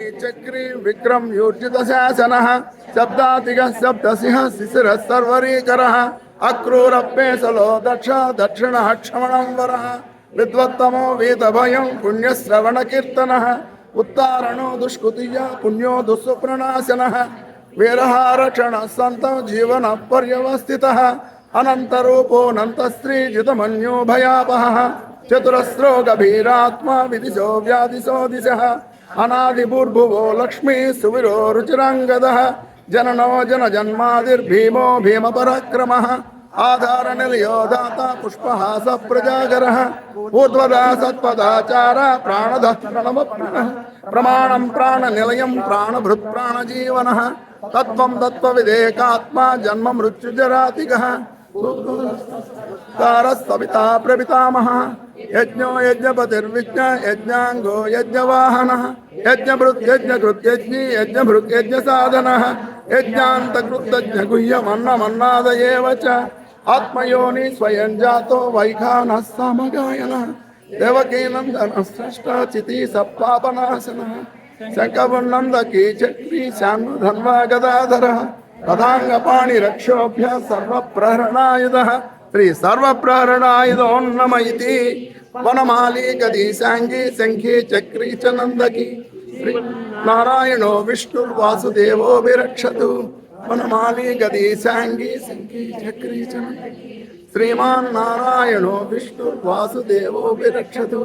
चक्री विक्रम योजित शासन शब्दातिग शब्दसिंह शिशिर सर्वरीकर अक्रूरप्येसलो दक्ष दक्षिण क्षमणं वर विद्वत्तमो वेदभयं पुण्यश्रवण कीर्तन उत्तारणो दुष्कृतिय पुण्यो दुःस्वप्ननाशन वीरहारक्षण संत जीवन पर्यवस्थितः अनंतरूपोऽनन्तस्त्रीजितमन्यो भयापहः चतुरस्रो गभीरात्मा विदिशो व्यादिशो दिशः अनादिभूर्भुवो लक्ष्मी सुविरो रुचिरांगदः जननो जन जन्मादिर्भीमो भीम पराक्रमः आधारनिलयो दाता पुष्पहास प्रजागरः ऊर्ध्वदा सत्पदाचार प्राणदः प्रणवप्रणः प्रमाणं प्राणनिलयं प्राणभृत् प्राणजीवनः तत्त्वं तत्त्वविदेकात्मा जन्म मृत्युजरातिगः सविता प्रपितामहः यज्ञो यज्ञपतिर्विज्ञ यज्ञांगो यज्ञवाहनः यज्ञभृत् यज्ञकृत् यज्ञी यज्ञभृत् यज्ञसाधनः यज्ञान्तकृतज्ञगुह्यमन्नमन्नादयेव च आत्मयोनि स्वयं जातो वैखानः समगायनः देवकीनन्दनः श्रेष्ठः चिति सप्पापनाशनः शङ्खपुर्नन्दकी चक्री श्यामधन्वा गदाधरः पदांगपाणि रक्षोभ्य सर्वप्रहरणायुधः श्री सर्वप्रहरणायुधो नम इति वनमाली गदी सांगी शंखी चक्री च नंदकी श्री नारायणो विष्णुर्वासुदेवो विरक्षतु वनमाली गदी सांगी शंखी चक्री च नंदकी श्रीमान नारायणो विष्णुर्वासुदेवो विरक्षतु।